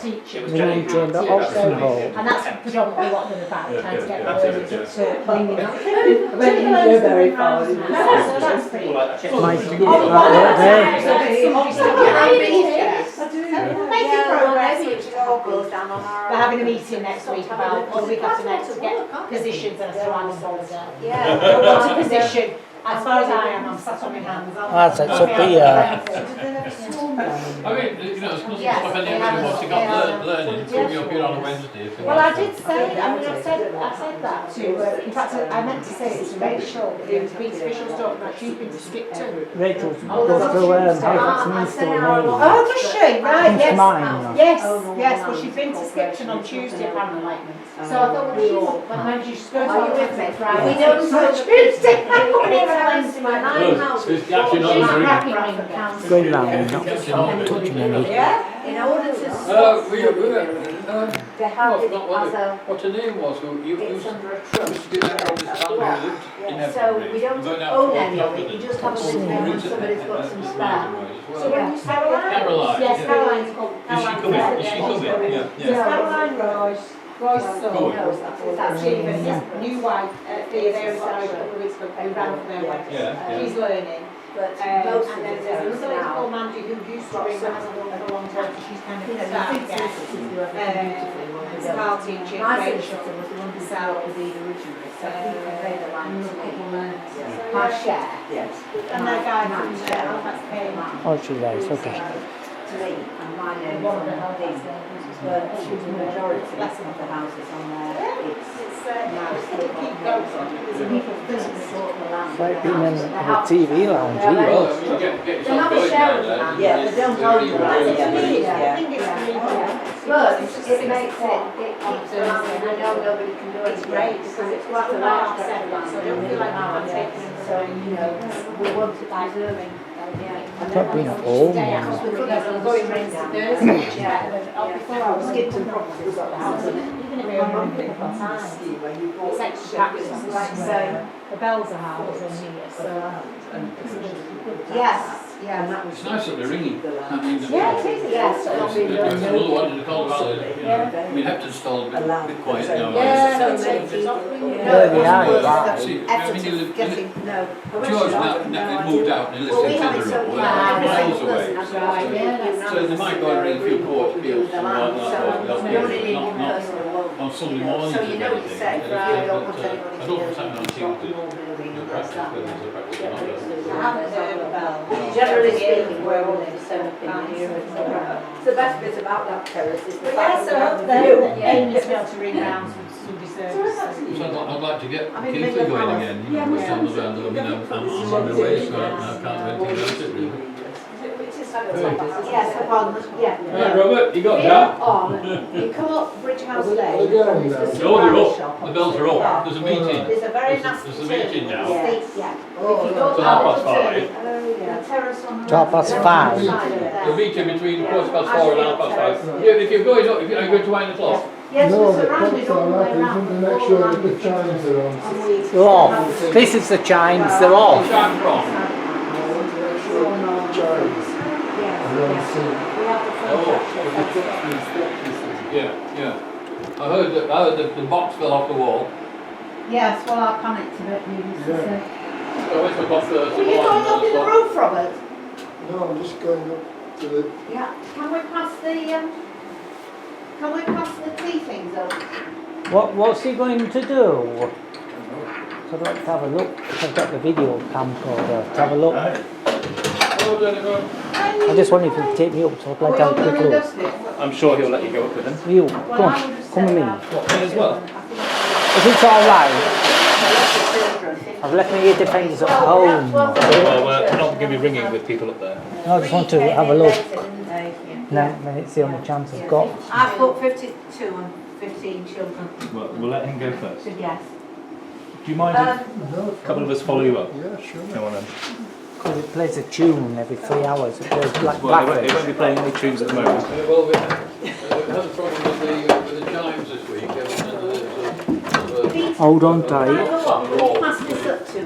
teaching. Ringing chamber, oxenhope. And that's predominantly what they're about, trying to get learners to ringing. You're very far. So that's pretty much it. Might right there. Making progress. We're We're having a meeting next week about, or the week after next, to get positions and so on and so on. Yeah. What's a position? As far as I am, I'm sat on my hands. That's it, so be I mean, you know, it's not Yes, stuff they anybody have. wants to go learning. It's going to be up here on a Wednesday. if they Well, want I to. did say, I mean, I said that to, in fact, I meant to say it to Rachel, the officials talking about she's been to Skipton. Rachel goes through Halifax Minster with me. Oh, does she? Right, Comes to yes. mine. Yes, yes, well, she's been to Skipton on Tuesday apparently. So I thought, well, she's, but maybe she's going to be with me Friday. We don't So Tuesday. It's actually not very Going round and not touching any. In order to they have I it forgot as a, what her name was. Who you it's used under a to trust. be there all this time who lived in Yeah, so Evergreen. we don't Going out own to any of it, Watford you and just have a some little bit when roots in somebody's it, got and some it's spare. Caroline as So well. when you say Caroline? Caroline. Yes, Caroline's called Is she Caroline. coming? Is she coming? Yeah. Yes, Caroline Royce, Royce's son. Good. That's Stephen, his new wife, Thea, there was a couple of weeks ago, who ran for their wedding. Yeah. She's learning. But And most of then the there's things another lady now, called Mandy who used to ring, but hasn't done for a long time, so she's kind of starting again. It's Carl teaching, my Rachel. sister was the one who So, set up the deed originally, so he conveyed the land to me. my My share. Yes. And that guy from Halifax came. Oh, she lies, okay. To me, and my name One of was the on the deed. But the majority of the houses on there, it's now still Keep got going. the people physically bought the land. It's like being in a TV lounge, Well, here. you get They yourself have a going share down of the there. land, yeah, they don't own the land, I yeah. think it's really But it makes it keeps the land, and I know nobody can do It's it great because it's quite quite a large stretch of land. so I don't feel like I'm taking it. So, you know, we want it preserving. It's not being at home. Because we could have them going round to Thursday, which is better than, before I was Skipton property, we've got the house in it, even if we're on a couple of times. It's extra taxes, like so, the bells are houses in here, so. Yes, yeah. It's nice that they're ringing. I mean, Yeah, it is, yes. there's another one in the Cold Valley. You know, I mean, Hepton's still a bit quiet now. Yeah, So it's many not people. ringing. Yeah, they are, Well, right. see, I mean, you live, No. George now moved out and he lives in Clitheroe, miles away. Right, yeah, So they might go and ring a few court appeals and all that, not on Sunday mornings So if you know what you anything. say, But, you don't want anybody I don't pretend on Tuesday, the practice, whether there's a practice or not. I haven't heard a bell. Generally speaking, we're all of the same opinion here. It's the best bit about that terrace is the But fact yeah, so that up we there, have the the aim is now to ring round some Sunday services. So I'd like to get I mean, Keithley maybe going I'll- again, you know, yeah, down the round, I mean, I'm on the way, so I can't do anything about it really. Yes, upon, yeah. Hey Robert, you got Here that? on, you come up Bridge House Lane. No, they're up, the bells are up, there's a meeting. There's a very nasty There's a meeting now. Yeah. If you go Till up 5:30. the terrace on the 5:30. The meeting between 4:15 and 5:30. Yeah, if you're going up, are you going to 9 o'clock? Yes, No, it's the surrounded pubs all the are way up, around. isn't it? Make sure that the chimes are on. They're off. This is the chimes, they're off. Shine from. Make sure that the chimes are on scene. We have the Yeah. I heard that the box fell off the wall. Yes, well, I panicked a bit, needless to say. I went to the box first. Were you going up in the roof, Robert? No, I'm just going up to the. Yeah. Can we pass the tea things up? What's he going to do? So I'd like to have a look. I've got the video camcorder. To have a look. I just wonder if you could take me up so I'd like to have a quick look. I'm sure he'll let you go up with him. You, come with me. What, me as well? If it's alright, I've left my ear defenders at home. Well, we're not going to be ringing with people up there. No, I just want to have a look. No, then it's the only chance I've got. I've put 52 and 15 children. Well, we'll let him go first. So yes. Do you mind if No, a couple of us follow you up? Yeah, sure. Go on then. Because it plays a tune every 3 hours. It plays like Well, it Blackbird. won't be playing any tunes at the moment. Well, we had a problem with the chimes this week. Hold on tight. Can you pass this up to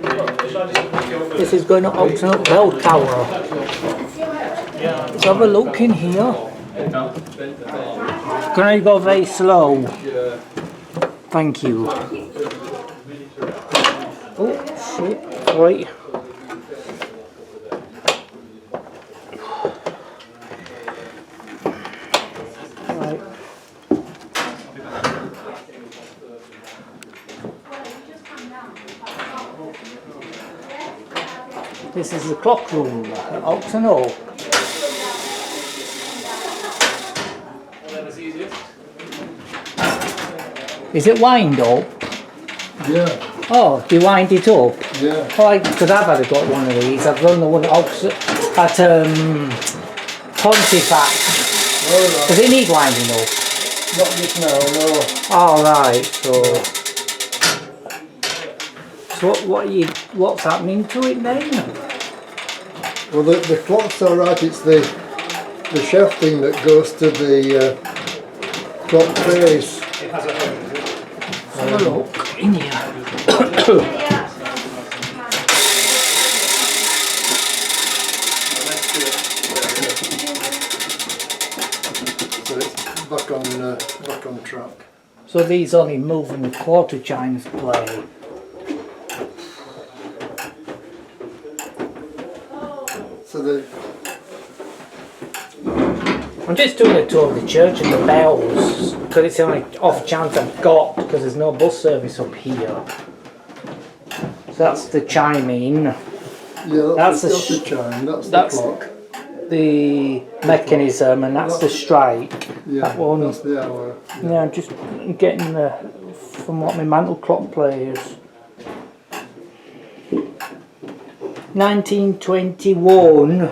me? This is going to Oxenhope Bell Tower. Let's have a look in here. Can I go very slow? Thank you. Oh, shit. Right. Right. This is the clock room at oxenhope. Is it wind up? Yeah, Oh, do you wind it up? yeah. Oh, because I've had got one of these. I've run the one at Pontifax. Alright, Does it need winding up? not just now, no. Alright, so what's happening to it then? Well, the clock's alright, it's the shafting that goes to the clock face. Let's have a look in here. So it's back on track. So these only move when the quarter chimes play. So the I'm just doing a tour of the church and the bells because it's the only off chance I've got because there's no bus service up here. So that's the chiming, yeah, That's that's the the chime, that's that's- the clock. the mechanism, and that's the strike. Yeah, that one. that's the hour. Yeah, I'm just getting the from what my mantle clock plays. 1921.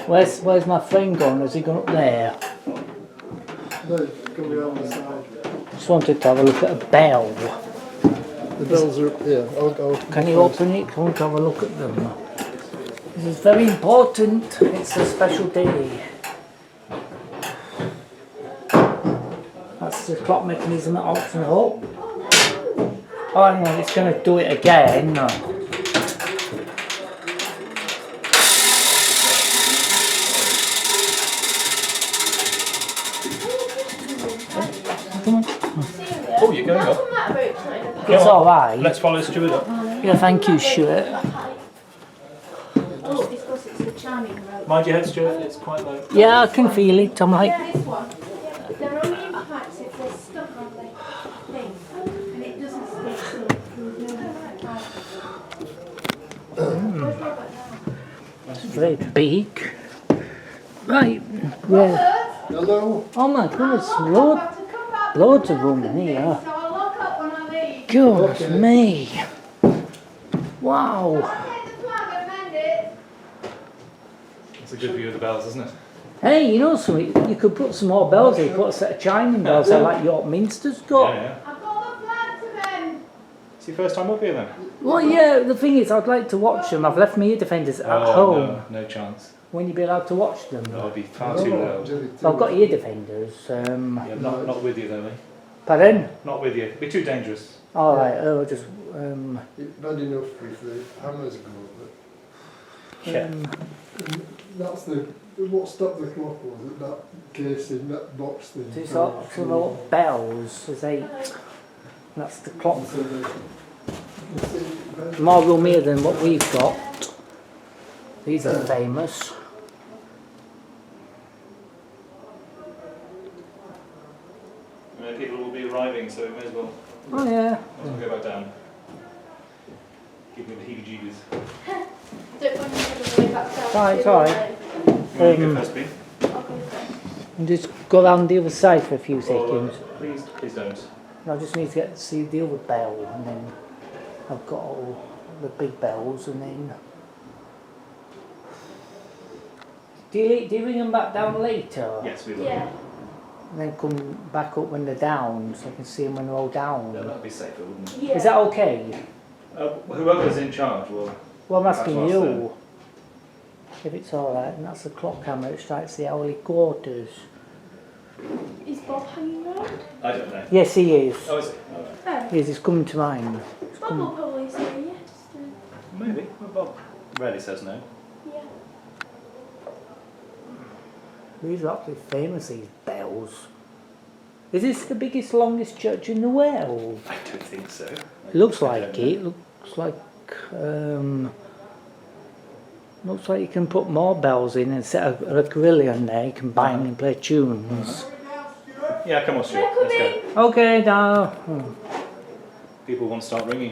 Where's my friend gone? Has he gone up there? No, come around the side. Just wanted to have a look at a bell. The bells are up here. I'll Can you open it? I want to have a look at them. This is very important. It's a special day. That's the clock mechanism at oxenhope. Oh, hang on, it's going to do it again. Oh, you're going up. It's alright. Let's follow Stuart up. Yeah, thank you, Stuart. Oh, it's because it's the chiming rope. Mind your head, Stuart. It's quite low. Yeah, I can feel it. I'm like, Yeah, this one. They're only impacts if they're stuck on the thing, and it doesn't stay still. it's very big. Right, well, Hello. oh my goodness, loads of room in here. So I'll lock up when I leave. Goodness Okay. me. Wow. Take the flag and mend it. It's a good view of the bells, isn't it? Hey, you know something? You could put some more bells in, put a set of chiming bells out like York Minster's got. Yeah, yeah. I've got the flag to mend. It's your first time up here then? Well, yeah, the thing is, I'd like to watch them. I've left my ear defenders at home. No, no chance. When you be allowed to watch them? That'll be far too loud. So I've got ear defenders. Yeah, not with you though, mate. Pardon? Not with you. It'd be too dangerous. Alright, just... It's bad enough if the hammers go, Yeah. but that's what stopped the clock was it, that casing, that box thing. These are some old bells, there's 8. That's the clock. So More room here than what we've got. These are famous. People will be arriving, so we may as well Oh yeah. go back down. Give me the heebie-jeebies. Don't want you to way back down. Right, it's alright. You want to go first, Pete? And just go around the other side for a few seconds. Please don't. I just need to get to see the other bell, and then I've got all the big bells, and then... Do you ring them back down later? Yes, we will. Yeah. And then come back up when they're down, so I can see them when they're all down. Yeah, that'd be safer, wouldn't it? Yeah. Is that okay? Whoever's in charge will. Well, I'm asking That's you. If it's alright, and that's the clock hammer, it strikes the hourly quarters. Is Bob hanging around? I don't know. Yes, he is. Oh, is it? Oh, Oh. Yes, he's coming to mine. Bob will probably say yes. Maybe. Well, Bob rarely says no. These are actually famous, these bells. Is this the biggest, longest church in the world? I don't think so. It looks I like don't it. know. Looks like looks like you can put more bells in and set a grill in there. You can bang and play tunes. Yeah, come on, Stuart. Let's go. Okay, now. People won't start ringing.